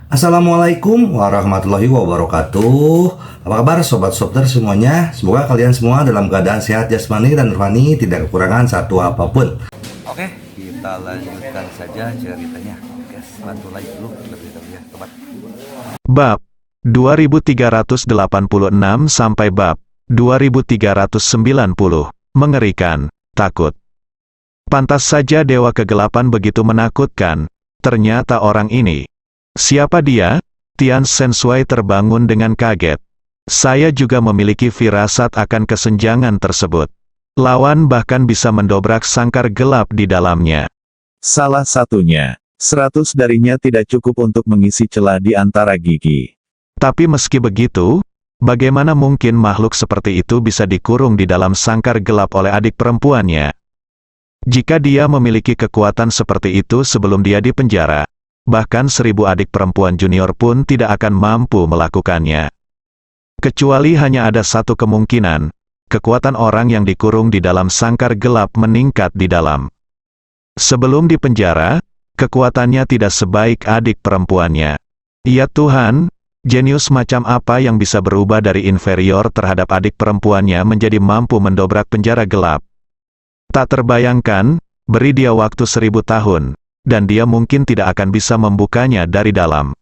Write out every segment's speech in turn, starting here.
Assalamualaikum warahmatullahi wabarakatuh. Apa kabar sobat Sopter semuanya? Semoga kalian semua dalam keadaan sehat jasmani dan rohani, tidak kekurangan satu apapun. Oke, kita lanjutkan saja ceritanya. Oke, bantu lagi dulu lebih ya, sobat. Bab 2386 sampai bab 2390. Mengerikan, takut. Pantas saja Dewa Kegelapan begitu menakutkan. Ternyata orang ini. Siapa dia? Tian Sensui terbangun dengan kaget. Saya juga memiliki firasat akan kesenjangan tersebut. Lawan bahkan bisa mendobrak sangkar gelap di dalamnya. Salah satunya, 100 darinya tidak cukup untuk mengisi celah di antara gigi. Tapi meski begitu, bagaimana mungkin makhluk seperti itu bisa dikurung di dalam sangkar gelap oleh adik perempuannya? Jika dia memiliki kekuatan seperti itu sebelum dia dipenjara, bahkan 1000 adik perempuan junior pun tidak akan mampu melakukannya. Kecuali hanya ada satu kemungkinan, kekuatan orang yang dikurung di dalam sangkar gelap meningkat di dalam. Sebelum dipenjara, kekuatannya tidak sebaik adik perempuannya. Ya Tuhan, jenius macam apa yang bisa berubah dari inferior terhadap adik perempuannya menjadi mampu mendobrak penjara gelap? Tak terbayangkan, beri dia waktu 1000 tahun. Dan dia mungkin tidak akan bisa membukanya dari dalam.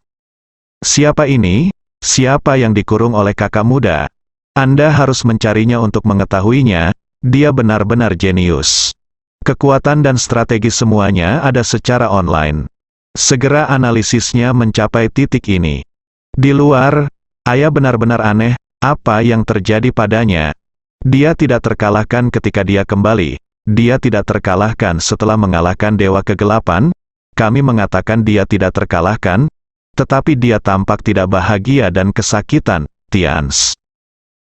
Siapa ini? Siapa yang dikurung oleh kakak muda? Anda harus mencarinya untuk mengetahuinya, dia benar-benar jenius. Kekuatan dan strategi semuanya ada secara online. Segera analisisnya mencapai titik ini. Di luar, ayah benar-benar aneh, apa yang terjadi padanya? Dia tidak terkalahkan ketika dia kembali. Dia tidak terkalahkan setelah mengalahkan Dewa Kegelapan. Kami mengatakan dia tidak terkalahkan, tetapi dia tampak tidak bahagia dan kesakitan, Tians.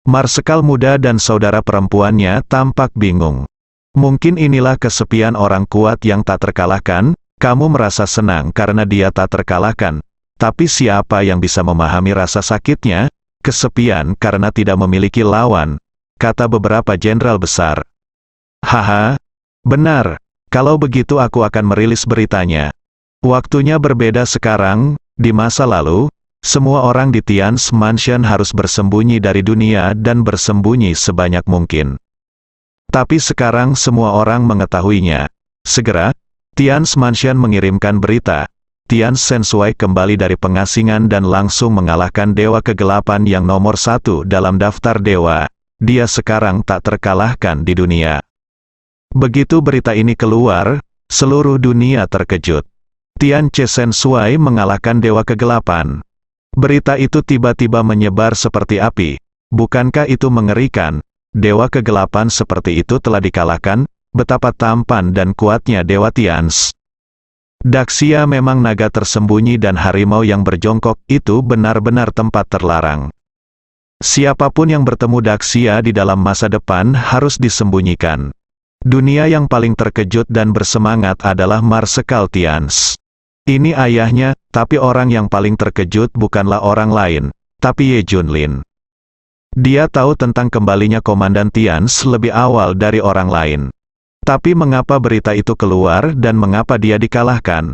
Marsekal muda dan saudara perempuannya tampak bingung. Mungkin inilah kesepian orang kuat yang tak terkalahkan, kamu merasa senang karena dia tak terkalahkan. Tapi siapa yang bisa memahami rasa sakitnya? Kesepian karena tidak memiliki lawan, kata beberapa jenderal besar. Haha, benar. Kalau begitu aku akan merilis beritanya. Waktunya berbeda sekarang, di masa lalu, semua orang di Tian's Mansion harus bersembunyi dari dunia dan bersembunyi sebanyak mungkin. Tapi sekarang semua orang mengetahuinya. Segera, Tian's Mansion mengirimkan berita. Tian Sensui kembali dari pengasingan dan langsung mengalahkan Dewa Kegelapan yang nomor 1 dalam daftar dewa. Dia sekarang tak terkalahkan di dunia. Begitu berita ini keluar, seluruh dunia terkejut. Tian Sensui mengalahkan Dewa Kegelapan. Berita itu tiba-tiba menyebar seperti api. Bukankah itu mengerikan? Dewa Kegelapan seperti itu telah dikalahkan, betapa tampan dan kuatnya Dewa Tians. Daxia memang naga tersembunyi dan harimau yang berjongkok, itu benar-benar tempat terlarang. Siapapun yang bertemu Daxia di dalam masa depan harus disembunyikan. Dunia yang paling terkejut dan bersemangat adalah Marsekal Tians. Ini ayahnya, tapi orang yang paling terkejut bukanlah orang lain, tapi Ye Junlin. Dia tahu tentang kembalinya Komandan Tians lebih awal dari orang lain. Tapi mengapa berita itu keluar dan mengapa dia dikalahkan?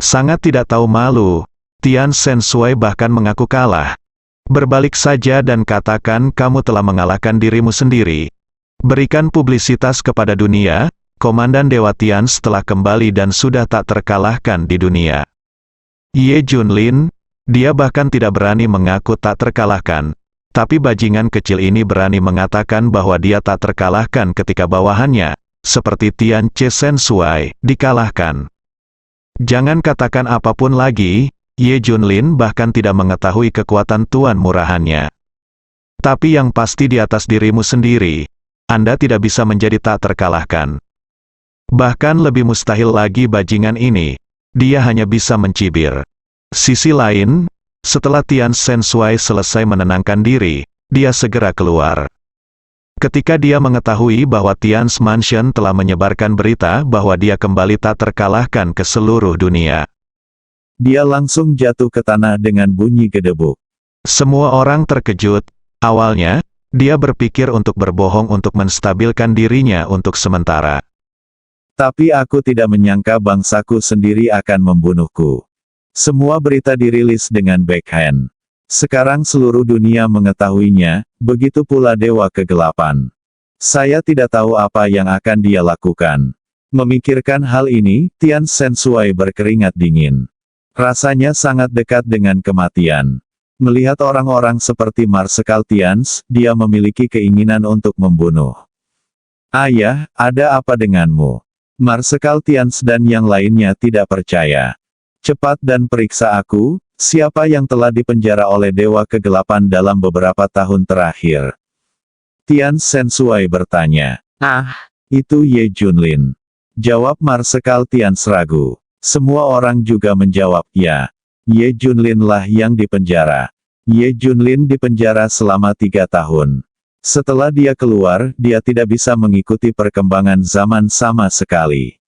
Sangat tidak tahu malu, Tian Sensui bahkan mengaku kalah. Berbalik saja dan katakan kamu telah mengalahkan dirimu sendiri. Berikan publisitas kepada dunia, Komandan Dewa Tians telah kembali dan sudah tak terkalahkan di dunia. Ye Junlin, dia bahkan tidak berani mengaku tak terkalahkan. Tapi bajingan kecil ini berani mengatakan bahwa dia tak terkalahkan ketika bawahannya, seperti Tian Sensui, dikalahkan. Jangan katakan apapun lagi, Ye Junlin bahkan tidak mengetahui kekuatan tuan murahannya. Tapi yang pasti di atas dirimu sendiri, Anda tidak bisa menjadi tak terkalahkan. Bahkan lebih mustahil lagi bajingan ini, dia hanya bisa mencibir. Sisi lain, setelah Tian Sensui selesai menenangkan diri, dia segera keluar. Ketika dia mengetahui bahwa Tian's Mansion telah menyebarkan berita bahwa dia kembali tak terkalahkan ke seluruh dunia, Dia langsung jatuh ke tanah dengan bunyi gedebuk. semua orang terkejut. Awalnya, dia berpikir untuk berbohong untuk menstabilkan dirinya untuk sementara. Tapi aku tidak menyangka bangsaku sendiri akan membunuhku. Semua berita dirilis dengan backhand. Sekarang seluruh dunia mengetahuinya, begitu pula Dewa Kegelapan. Saya tidak tahu apa yang akan dia lakukan. Memikirkan hal ini, Tian Sensui berkeringat dingin. Rasanya sangat dekat dengan kematian. Melihat orang-orang seperti Marsekal Tians, dia memiliki keinginan untuk membunuh. Ayah, ada apa denganmu? Marsekal Tians dan yang lainnya tidak percaya. Cepat dan periksa aku, siapa yang telah dipenjara oleh Dewa Kegelapan dalam beberapa tahun terakhir. Tian Sensui bertanya. Itu Ye Junlin. Jawab Marsekal Tians ragu. Semua orang juga menjawab, ya. Ye Junlin lah yang dipenjara. Ye Junlin dipenjara selama 3 tahun. Setelah dia keluar, dia tidak bisa mengikuti perkembangan zaman sama sekali.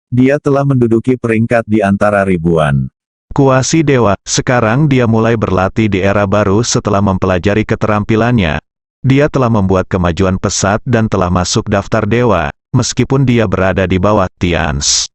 Dia telah menduduki peringkat di antara ribuan. Kuasi dewa, sekarang dia mulai berlatih di era baru setelah mempelajari keterampilannya. Dia telah membuat kemajuan pesat dan telah masuk daftar dewa, meskipun dia berada di bawah Tians.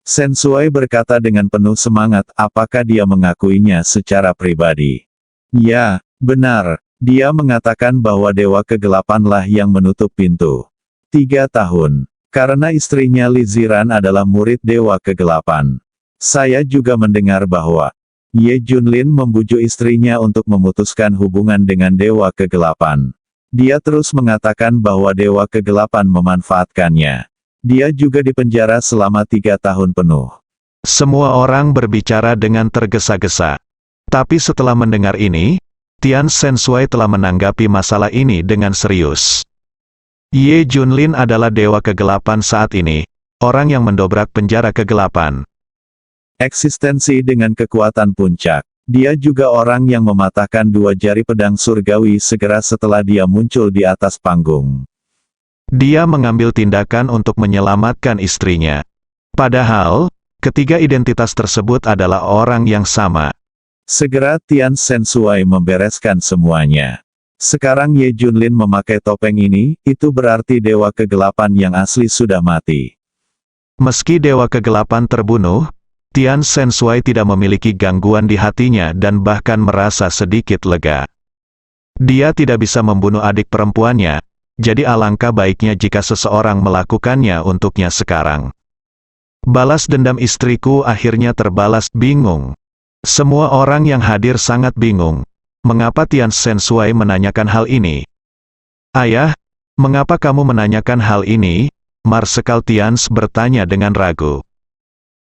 Sensui berkata dengan penuh semangat, apakah dia mengakuinya secara pribadi? Ya, benar. Dia mengatakan bahwa Dewa Kegelapanlah yang menutup pintu. 3 tahun. Karena istrinya Li Ziran adalah murid Dewa Kegelapan. Saya juga mendengar bahwa Ye Junlin membujuk istrinya untuk memutuskan hubungan dengan Dewa Kegelapan. Dia terus mengatakan bahwa Dewa Kegelapan memanfaatkannya. Dia juga dipenjara selama 3 tahun penuh. Semua orang berbicara dengan tergesa-gesa. Tapi setelah mendengar ini, Tian Sensui telah menanggapi masalah ini dengan serius. Ye Junlin adalah Dewa Kegelapan saat ini, orang yang mendobrak penjara kegelapan. Eksistensi dengan kekuatan puncak. Dia juga orang yang mematahkan 2 jari pedang surgawi segera setelah dia muncul di atas panggung. Dia mengambil tindakan untuk menyelamatkan istrinya. Padahal, ketiga identitas tersebut adalah orang yang sama. Segera Tian Sensui membereskan semuanya. Sekarang Ye Junlin memakai topeng ini, itu berarti Dewa Kegelapan yang asli sudah mati. Meski Dewa Kegelapan terbunuh, Tian Sensui tidak memiliki gangguan di hatinya dan bahkan merasa sedikit lega. Dia tidak bisa membunuh adik perempuannya, jadi alangkah baiknya jika seseorang melakukannya untuknya sekarang. Balas dendam istriku akhirnya terbalas. Bingung. Semua orang yang hadir sangat bingung. Mengapa Tian Sensui menanyakan hal ini? Ayah, mengapa kamu menanyakan hal ini? Marsekal Tians bertanya dengan ragu.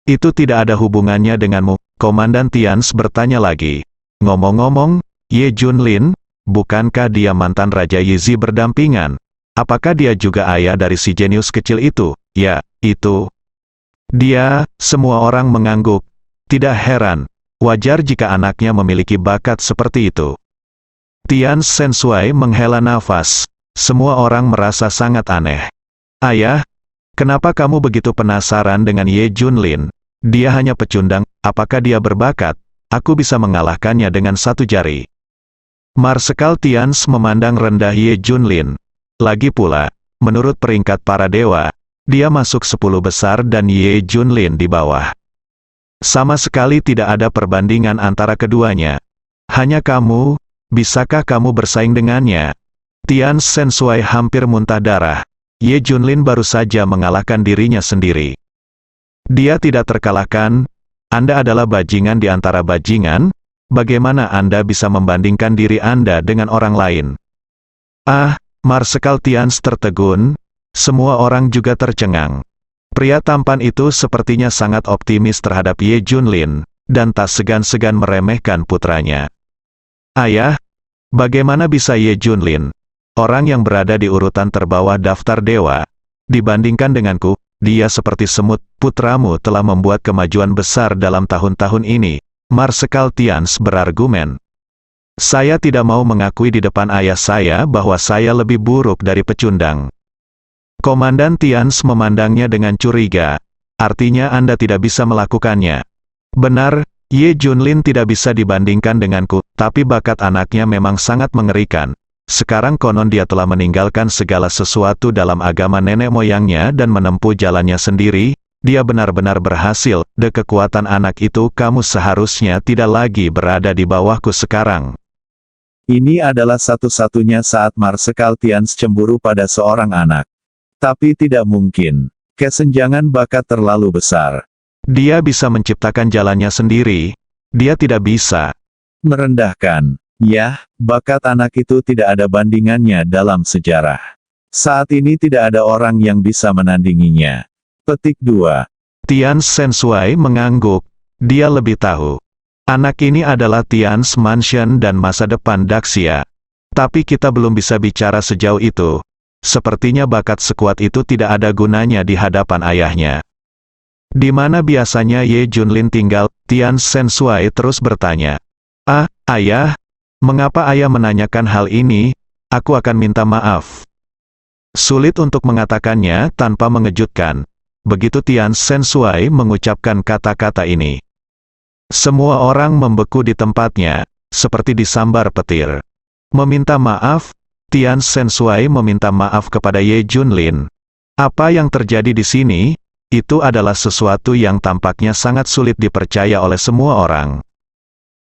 Itu tidak ada hubungannya denganmu, Komandan Tians bertanya lagi. Ngomong-ngomong, Ye Junlin, bukankah dia mantan Raja Yizi berdampingan? Apakah dia juga ayah dari si jenius kecil itu? Ya, itu. Dia, semua orang mengangguk. Tidak heran. Wajar jika anaknya memiliki bakat seperti itu. Tian Sensui menghela nafas. Semua orang merasa sangat aneh. Ayah, kenapa kamu begitu penasaran dengan Ye Junlin? Dia hanya pecundang, apakah dia berbakat? Aku bisa mengalahkannya dengan 1 jari. Marsekal Tians memandang rendah Ye Junlin. Lagi pula, menurut peringkat para dewa, dia masuk 10 besar dan Ye Junlin di bawah. Sama sekali tidak ada perbandingan antara keduanya. Hanya kamu, bisakah kamu bersaing dengannya? Tian Sensui hampir muntah darah. Ye Junlin baru saja mengalahkan dirinya sendiri. Dia tidak terkalahkan. Anda adalah bajingan di antara bajingan. Bagaimana Anda bisa membandingkan diri Anda dengan orang lain? Marsekal Tians tertegun. Semua orang juga tercengang. Pria tampan itu sepertinya sangat optimis terhadap Ye Junlin, dan tak segan-segan meremehkan putranya. Ayah, bagaimana bisa Ye Junlin, orang yang berada di urutan terbawah daftar dewa, dibandingkan denganku? Dia seperti semut. Putramu telah membuat kemajuan besar dalam tahun-tahun ini. Marsekal Tians berargumen. Saya tidak mau mengakui di depan ayah saya bahwa saya lebih buruk dari pecundang. Komandan Tians memandangnya dengan curiga. Artinya Anda tidak bisa melakukannya. Benar, Ye Junlin tidak bisa dibandingkan denganku, tapi bakat anaknya memang sangat mengerikan. Sekarang konon dia telah meninggalkan segala sesuatu dalam agama nenek moyangnya dan menempuh jalannya sendiri. dia benar-benar berhasil. De kekuatan anak itu, kamu seharusnya tidak lagi berada di bawahku sekarang. Ini adalah satu-satunya saat Marsekal Tians cemburu pada seorang anak. Tapi tidak mungkin. Kesenjangan bakat terlalu besar. Dia bisa menciptakan jalannya sendiri. Dia tidak bisa. Merendahkan. Yah, bakat anak itu tidak ada bandingannya dalam sejarah. Saat ini tidak ada orang yang bisa menandinginya. Petik 2. Tian Sensui mengangguk. Dia lebih tahu. Anak ini adalah Tian's Mansion dan masa depan Daxia. Tapi kita belum bisa bicara sejauh itu. Sepertinya bakat sekuat itu tidak ada gunanya di hadapan ayahnya. Di mana biasanya Ye Junlin tinggal? Tian Sensui terus bertanya. Ah, ayah? Mengapa ayah menanyakan hal ini? Aku akan minta maaf. Sulit untuk mengatakannya tanpa mengejutkan. Begitu Tian Sensui mengucapkan kata-kata ini. Semua orang membeku di tempatnya, seperti disambar petir. Meminta maaf? Tian Sensui meminta maaf kepada Ye Junlin. Apa yang terjadi di sini? Itu adalah sesuatu yang tampaknya sangat sulit dipercaya oleh semua orang.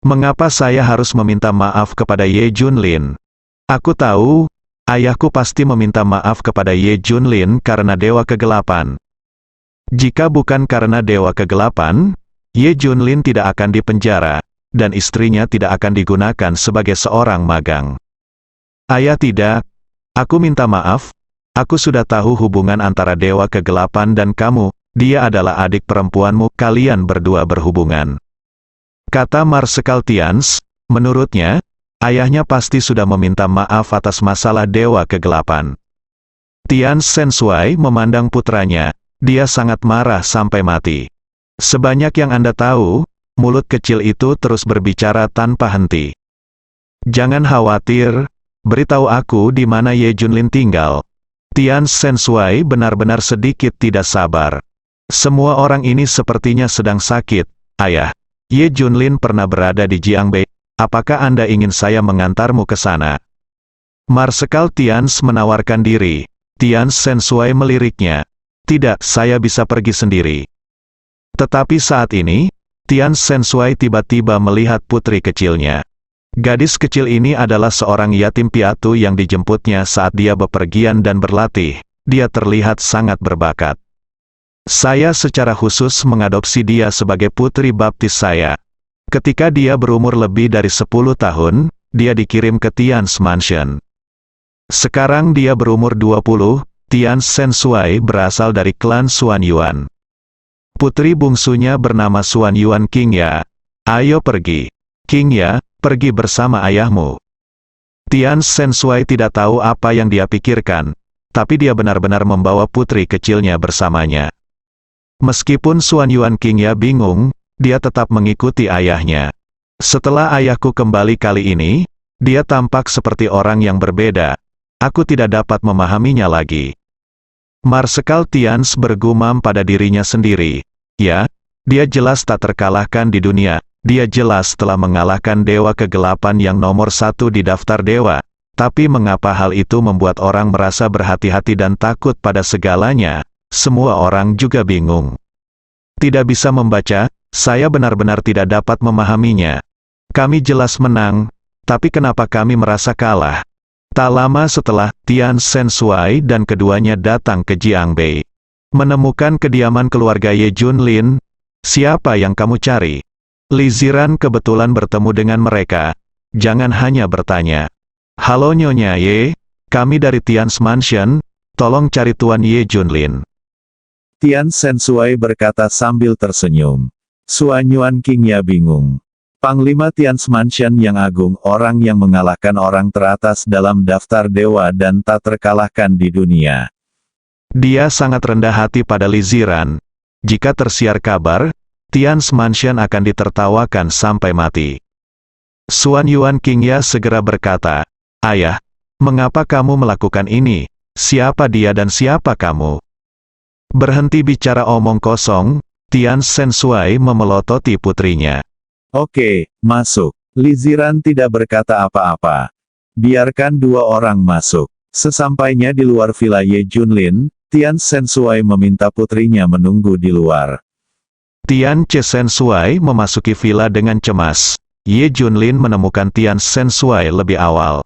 Mengapa saya harus meminta maaf kepada Ye Junlin? Aku tahu, ayahku pasti meminta maaf kepada Ye Junlin karena Dewa Kegelapan. Jika bukan karena Dewa Kegelapan, Ye Junlin tidak akan dipenjara, dan istrinya tidak akan digunakan sebagai seorang magang. Ayah tidak. Aku minta maaf. Aku sudah tahu hubungan antara Dewa Kegelapan dan kamu. Dia adalah adik perempuanmu. Kalian berdua berhubungan. Kata Marsekal Tians. Menurutnya, ayahnya pasti sudah meminta maaf atas masalah Dewa Kegelapan. Tian Sensui memandang putranya. Dia sangat marah sampai mati. Sebanyak yang Anda tahu, mulut kecil itu terus berbicara tanpa henti. Jangan khawatir. Beritahu aku di mana Ye Junlin tinggal. Tian Sensui benar-benar sedikit tidak sabar. Semua orang ini sepertinya sedang sakit. Ayah, Ye Junlin pernah berada di Jiangbei. Apakah Anda ingin saya mengantarmu ke sana? Marsekal Tians menawarkan diri. Tian Sensui meliriknya. Tidak, saya bisa pergi sendiri. Tetapi saat ini, Tian Sensui tiba-tiba melihat putri kecilnya. Gadis kecil ini adalah seorang yatim piatu yang dijemputnya saat dia bepergian dan berlatih. Dia terlihat sangat berbakat. Saya secara khusus mengadopsi dia sebagai putri baptis saya. Ketika dia berumur lebih dari 10 tahun, dia dikirim ke Tian's Mansion. Sekarang dia berumur 20, Tian Sensui berasal dari klan Xuan Yuan. Putri bungsunya bernama Xuan Yuan Qingya. Ayo pergi. Qingya, pergi bersama ayahmu. Tian Sensui tidak tahu apa yang dia pikirkan, tapi dia benar-benar membawa putri kecilnya bersamanya. Meskipun Xuan Yuan Qingya bingung, dia tetap mengikuti ayahnya. Setelah ayahku kembali kali ini, dia tampak seperti orang yang berbeda. Aku tidak dapat memahaminya lagi. Marsekal Tians bergumam pada dirinya sendiri. Ya, dia jelas tak terkalahkan di dunia. Dia jelas telah mengalahkan Dewa Kegelapan yang nomor 1 di daftar dewa. Tapi mengapa hal itu membuat orang merasa berhati-hati dan takut pada segalanya? Semua orang juga bingung. Tidak bisa membaca, saya benar-benar tidak dapat memahaminya. Kami jelas menang, tapi kenapa kami merasa kalah? Tak lama setelah, Tian Sensui dan keduanya datang ke Jiangbei. Menemukan kediaman keluarga Ye Junlin. Siapa yang kamu cari? Li Ziran kebetulan bertemu dengan mereka. Jangan hanya bertanya. Halo Nyonya Ye, kami dari Tian's Mansion, tolong cari Tuan Ye Junlin. Tian Sensui berkata sambil tersenyum. Xuan Yuan Qingya bingung. Panglima Tian's Mansion yang agung, orang yang mengalahkan orang teratas dalam daftar dewa dan tak terkalahkan di dunia. Dia sangat rendah hati pada Li Ziran. Jika tersiar kabar, Tian's Mansion akan ditertawakan sampai mati. Xuan Yuan Qingya segera berkata, Ayah, mengapa kamu melakukan ini? Siapa dia dan siapa kamu? Berhenti bicara omong kosong, Tian Sensui memelototi putrinya. Oke, masuk. Li Ziran tidak berkata apa-apa. Biarkan dua orang masuk. Sesampainya di luar villa Ye Junlin, Tian Sensui meminta putrinya menunggu di luar. Tian Sensui memasuki villa dengan cemas. Ye Junlin menemukan Tian Sensui lebih awal.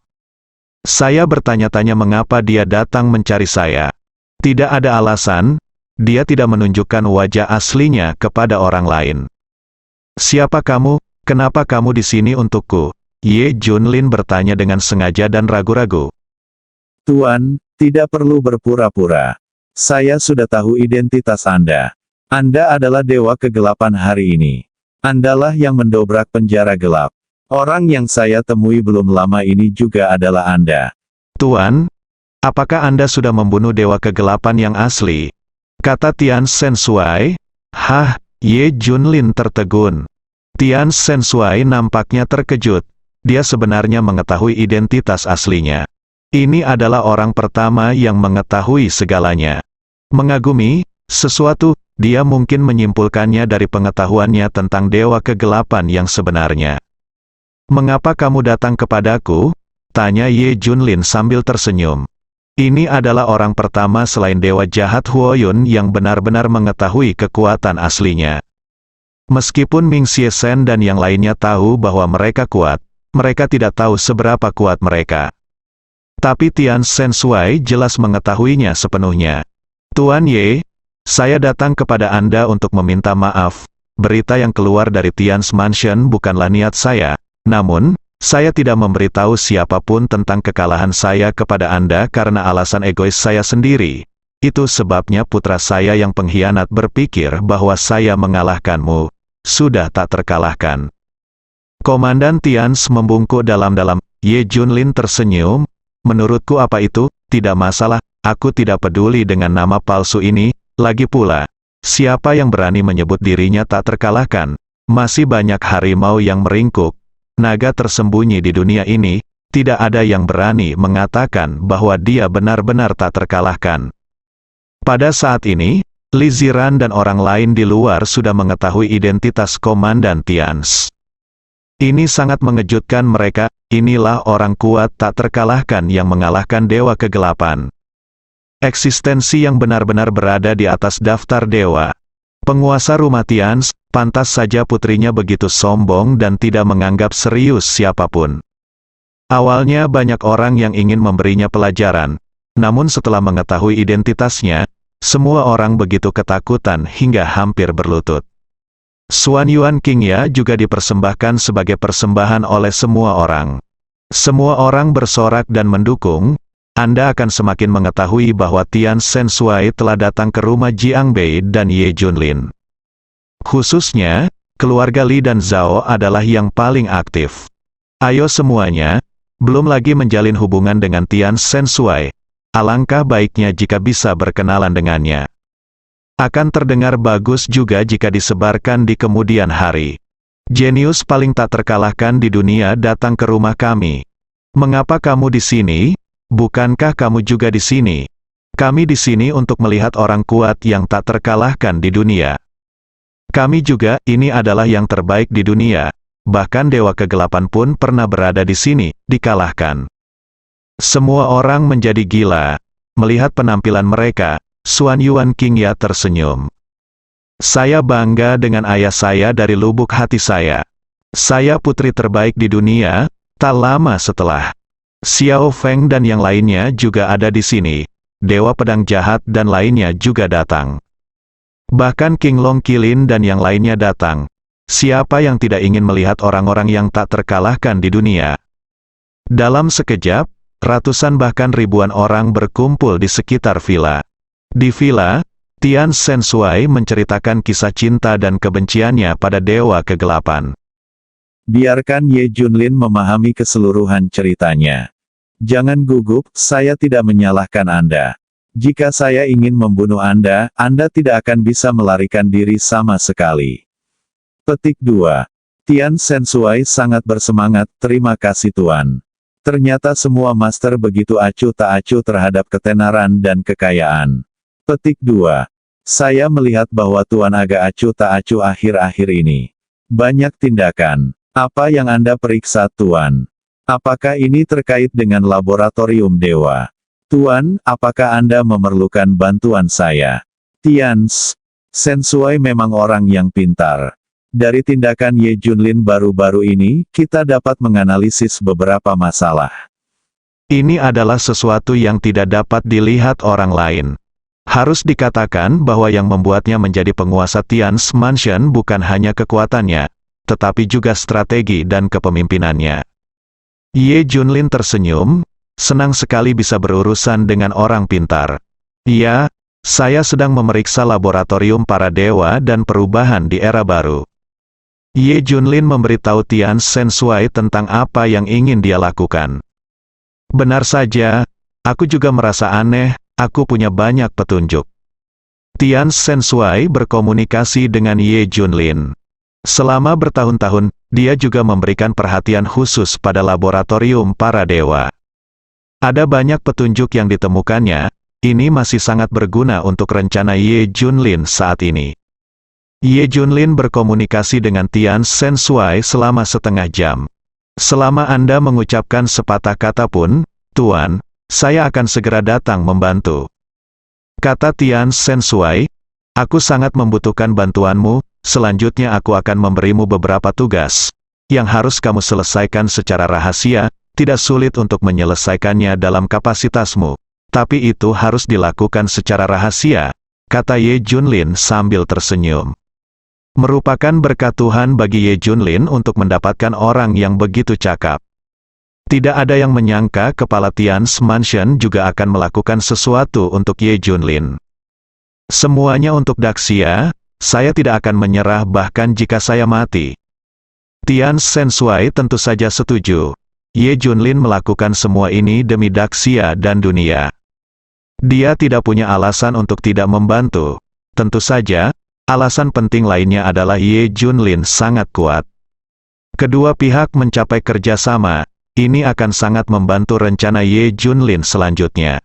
Saya bertanya-tanya mengapa dia datang mencari saya. Tidak ada alasan, dia tidak menunjukkan wajah aslinya kepada orang lain. Siapa kamu? Kenapa kamu di sini untukku? Ye Junlin bertanya dengan sengaja dan ragu-ragu. Tuan, tidak perlu berpura-pura. Saya sudah tahu identitas Anda. Anda adalah dewa kegelapan hari ini. Andalah yang mendobrak penjara gelap. Orang yang saya temui belum lama ini juga adalah Anda. Tuan, apakah Anda sudah membunuh dewa kegelapan yang asli? Kata Tian Sensui. Hah, Ye Junlin tertegun. Tian Sensui nampaknya terkejut. Dia sebenarnya mengetahui identitas aslinya. Ini adalah orang pertama yang mengetahui segalanya. Mengagumi sesuatu, dia mungkin menyimpulkannya dari pengetahuannya tentang dewa kegelapan yang sebenarnya. Mengapa kamu datang kepadaku? Tanya Ye Junlin sambil tersenyum. Ini adalah orang pertama selain dewa jahat Huoyun yang benar-benar mengetahui kekuatan aslinya. Meskipun Ming Xie Shen dan yang lainnya tahu bahwa mereka kuat, mereka tidak tahu seberapa kuat mereka. Tapi Tian Sensui jelas mengetahuinya sepenuhnya. Tuan Ye, saya datang kepada Anda untuk meminta maaf. Berita yang keluar dari Tian's Mansion bukanlah niat saya, namun, saya tidak memberitahu siapapun tentang kekalahan saya kepada Anda karena alasan egois saya sendiri. Itu sebabnya putra saya yang pengkhianat berpikir bahwa saya mengalahkanmu. Sudah tak terkalahkan. Komandan Tians membungkuk dalam-dalam. Ye Junlin tersenyum. Menurutku apa itu? Tidak masalah, aku tidak peduli dengan nama palsu ini. Lagi pula, siapa yang berani menyebut dirinya tak terkalahkan? Masih banyak harimau yang meringkuk. Naga tersembunyi di dunia ini, tidak ada yang berani mengatakan bahwa dia benar-benar tak terkalahkan. Pada saat ini, Li Ziran dan orang lain di luar sudah mengetahui identitas Komandan Tians. Ini sangat mengejutkan mereka, inilah orang kuat tak terkalahkan yang mengalahkan Dewa Kegelapan. Eksistensi yang benar-benar berada di atas daftar dewa. Penguasa rumah Tians, pantas saja putrinya begitu sombong dan tidak menganggap serius siapapun. Awalnya banyak orang yang ingin memberinya pelajaran, namun setelah mengetahui identitasnya, semua orang begitu ketakutan hingga hampir berlutut. Xuan Yuan Qingya juga dipersembahkan sebagai persembahan oleh semua orang. Semua orang bersorak dan mendukung. Anda akan semakin mengetahui bahwa Tian Sensui telah datang ke rumah Jiang Bei dan Ye Junlin. Khususnya, keluarga Li dan Zhao adalah yang paling aktif. Ayo semuanya, belum lagi menjalin hubungan dengan Tian Sensui. Alangkah baiknya jika bisa berkenalan dengannya. Akan terdengar bagus juga jika disebarkan di kemudian hari. Jenius paling tak terkalahkan di dunia datang ke rumah kami. Mengapa kamu di sini? Bukankah kamu juga di sini? Kami di sini untuk melihat orang kuat yang tak terkalahkan di dunia. Kami juga, ini adalah yang terbaik di dunia. Bahkan Dewa Kegelapan pun pernah berada di sini, dikalahkan. Semua orang menjadi gila. Melihat penampilan mereka, Xuan Yuan Qingya tersenyum. Saya bangga dengan ayah saya dari lubuk hati saya. Saya putri terbaik di dunia, tak lama setelah. Xiao Feng dan yang lainnya juga ada di sini. Dewa Pedang Jahat dan lainnya juga datang. Bahkan King Long Qilin dan yang lainnya datang. Siapa yang tidak ingin melihat orang-orang yang tak terkalahkan di dunia? Dalam sekejap, ratusan bahkan ribuan orang berkumpul di sekitar villa. Di villa, Tian Sensui menceritakan kisah cinta dan kebenciannya pada Dewa Kegelapan. Biarkan Ye Junlin memahami keseluruhan ceritanya. Jangan gugup, saya tidak menyalahkan Anda. Jika saya ingin membunuh Anda, Anda tidak akan bisa melarikan diri sama sekali. Petik 2. Tian Sensui sangat bersemangat, terima kasih Tuan. Ternyata semua master begitu acuh tak acuh terhadap ketenaran dan kekayaan. Petik 2. Saya melihat bahwa Tuan agak acuh tak acuh akhir-akhir ini. Banyak tindakan. Apa yang Anda periksa Tuan? Apakah ini terkait dengan laboratorium dewa? Tuan, apakah Anda memerlukan bantuan saya? Tian Sensui memang orang yang pintar. Dari tindakan Ye Junlin baru-baru ini, kita dapat menganalisis beberapa masalah. Ini adalah sesuatu yang tidak dapat dilihat orang lain. Harus dikatakan bahwa yang membuatnya menjadi penguasa Tian's Mansion bukan hanya kekuatannya, tetapi juga strategi dan kepemimpinannya. Ye Junlin tersenyum, senang sekali bisa berurusan dengan orang pintar. Iya, saya sedang memeriksa laboratorium para dewa dan perubahan di era baru. Ye Junlin memberitahu Tian Sensui tentang apa yang ingin dia lakukan. Benar saja, aku juga merasa aneh, aku punya banyak petunjuk. Tian Sensui berkomunikasi dengan Ye Junlin. Selama bertahun-tahun, dia juga memberikan perhatian khusus pada laboratorium para dewa. Ada banyak petunjuk yang ditemukannya, ini masih sangat berguna untuk rencana Ye Junlin saat ini. Ye Junlin berkomunikasi dengan Tian Sensui selama setengah jam. Selama Anda mengucapkan sepatah kata pun, Tuan, saya akan segera datang membantu. Kata Tian Sensui, aku sangat membutuhkan bantuanmu, selanjutnya aku akan memberimu beberapa tugas, yang harus kamu selesaikan secara rahasia, tidak sulit untuk menyelesaikannya dalam kapasitasmu, tapi itu harus dilakukan secara rahasia, kata Ye Junlin sambil tersenyum. Merupakan berkat Tuhan bagi Ye Junlin untuk mendapatkan orang yang begitu cakap. Tidak ada yang menyangka kepala Tian's Mansion juga akan melakukan sesuatu untuk Ye Junlin. Semuanya untuk Daxia, saya tidak akan menyerah bahkan jika saya mati. Tian Sensui tentu saja setuju. Ye Junlin melakukan semua ini demi Daxia dan dunia. Dia tidak punya alasan untuk tidak membantu. Tentu saja, alasan penting lainnya adalah Ye Junlin sangat kuat. Kedua pihak mencapai kerjasama, ini akan sangat membantu rencana Ye Junlin selanjutnya.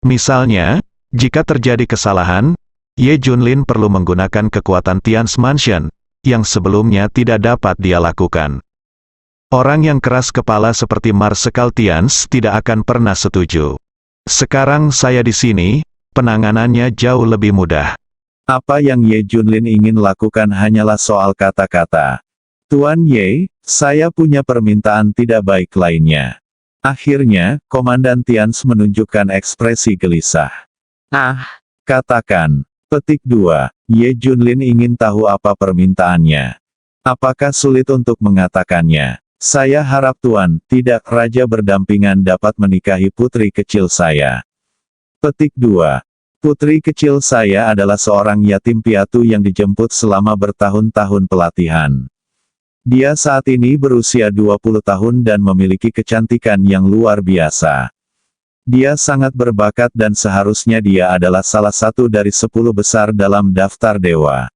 Misalnya, jika terjadi kesalahan, Ye Junlin perlu menggunakan kekuatan Tian's Mansion, yang sebelumnya tidak dapat dia lakukan. Orang yang keras kepala seperti Marsekal Tians tidak akan pernah setuju. Sekarang saya di sini, penanganannya jauh lebih mudah. Apa yang Ye Junlin ingin lakukan hanyalah soal kata-kata. Tuan Ye, saya punya permintaan tidak baik lainnya. Akhirnya, Komandan Tians menunjukkan ekspresi gelisah. Katakan. Petik 2. Ye Junlin ingin tahu apa permintaannya. Apakah sulit untuk mengatakannya? Saya harap Tuan, tidak raja berdampingan dapat menikahi putri kecil saya. Petik 2. Putri kecil saya adalah seorang yatim piatu yang dijemput selama bertahun-tahun pelatihan. Dia saat ini berusia 20 tahun dan memiliki kecantikan yang luar biasa. Dia sangat berbakat dan seharusnya dia adalah salah satu dari 10 besar dalam daftar dewa.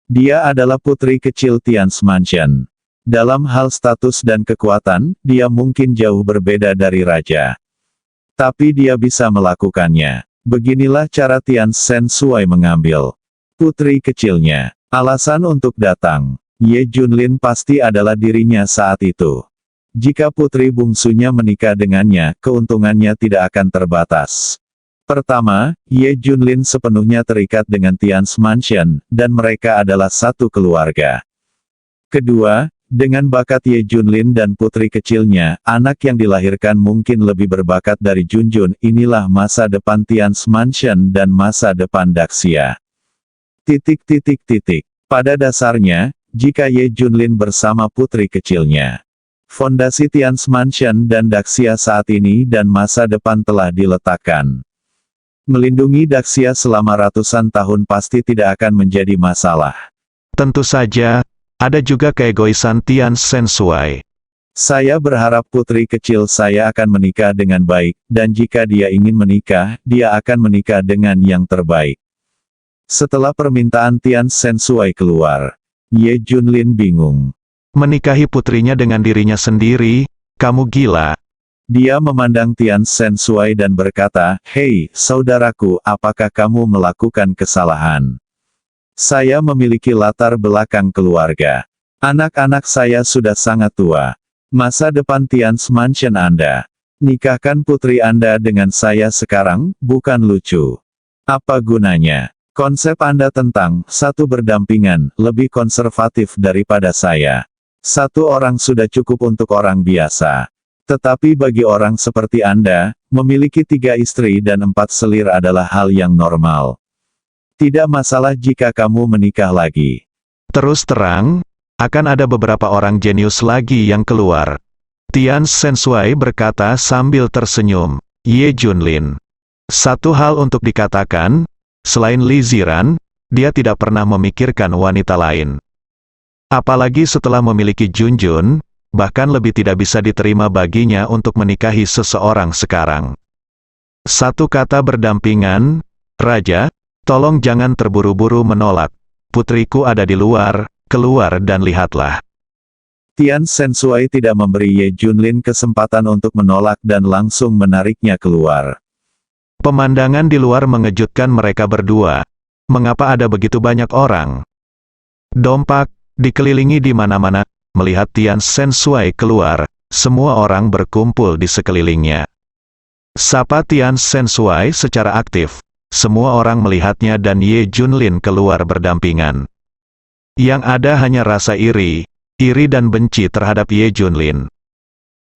Dia adalah putri kecil Tian's Mansion. Dalam hal status dan kekuatan, dia mungkin jauh berbeda dari raja. Tapi dia bisa melakukannya. Beginilah cara Tian Sensui mengambil putri kecilnya. Alasan untuk datang. Ye Junlin pasti adalah dirinya saat itu. Jika putri bungsunya menikah dengannya, keuntungannya tidak akan terbatas. Pertama, Ye Junlin sepenuhnya terikat dengan Tian's Mansion, dan mereka adalah satu keluarga. Kedua, dengan bakat Ye Junlin dan putri kecilnya, anak yang dilahirkan mungkin lebih berbakat dari Junjun. Inilah masa depan Tian's Mansion dan masa depan Daxia. Pada dasarnya, jika Ye Junlin bersama putri kecilnya, fondasi Tian's Mansion dan Daxia saat ini dan masa depan telah diletakkan. Melindungi Daxia selama ratusan tahun pasti tidak akan menjadi masalah. Tentu saja, ada juga keegoisan Tian Sensui. Saya berharap putri kecil saya akan menikah dengan baik, dan jika dia ingin menikah, dia akan menikah dengan yang terbaik. Setelah permintaan Tian Sensui keluar, Ye Junlin bingung. Menikahi putrinya dengan dirinya sendiri, kamu gila. Dia memandang Tian Sensui dan berkata, "Hei, saudaraku, apakah kamu melakukan kesalahan? Saya memiliki latar belakang keluarga. Anak-anak saya sudah sangat tua. Masa depan Tian's Mansion Anda Nikahkan putri Anda dengan saya sekarang, bukan lucu. Apa gunanya? Konsep Anda tentang satu berdampingan lebih konservatif daripada saya. Satu orang sudah cukup untuk orang biasa. Tetapi bagi orang seperti Anda, memiliki 3 istri dan 4 selir adalah hal yang normal. Tidak masalah jika kamu menikah lagi. Terus terang, akan ada beberapa orang jenius lagi yang keluar. Tian Sensui berkata sambil tersenyum. Ye Junlin. Satu hal untuk dikatakan, selain Li Ziran, dia tidak pernah memikirkan wanita lain. Apalagi setelah memiliki Junjun, bahkan lebih tidak bisa diterima baginya untuk menikahi seseorang sekarang. Satu kata berdampingan, Raja, tolong jangan terburu-buru menolak. Putriku ada di luar, keluar dan lihatlah. Tian Sensui tidak memberi Ye Junlin kesempatan untuk menolak dan langsung menariknya keluar. Pemandangan di luar mengejutkan mereka berdua. Mengapa ada begitu banyak orang? Dompak, dikelilingi di mana-mana. Melihat Tian Sensui keluar, semua orang berkumpul di sekelilingnya. Sapa Tian Sensui secara aktif. Semua orang melihatnya dan Ye Junlin keluar berdampingan. Yang ada hanya rasa iri dan benci terhadap Ye Junlin.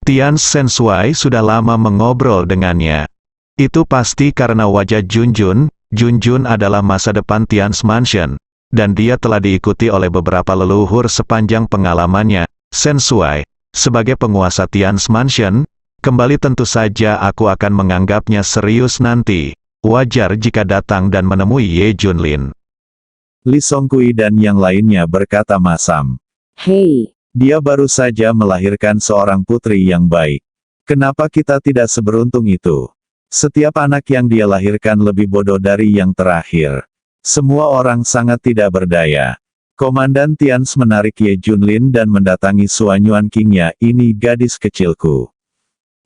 Tian Sensui sudah lama mengobrol dengannya. Itu pasti karena wajah Junjun. Junjun adalah masa depan Tian's Mansion, dan dia telah diikuti oleh beberapa leluhur sepanjang pengalamannya. Sensui, sebagai penguasa Tian's Mansion, kembali tentu saja aku akan menganggapnya serius nanti. Wajar jika datang dan menemui Ye Junlin. Li Songkui dan yang lainnya berkata masam. Hei, Dia baru saja melahirkan seorang putri yang baik. Kenapa kita tidak seberuntung itu? Setiap anak yang dia lahirkan lebih bodoh dari yang terakhir. Semua orang sangat tidak berdaya. Komandan Tians menarik Ye Junlin dan mendatangi Suanyuan Qingya, ini gadis kecilku.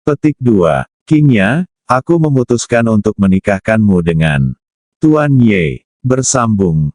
Petik 2. Qingya, aku memutuskan untuk menikahkanmu dengan Tuan Ye. Bersambung.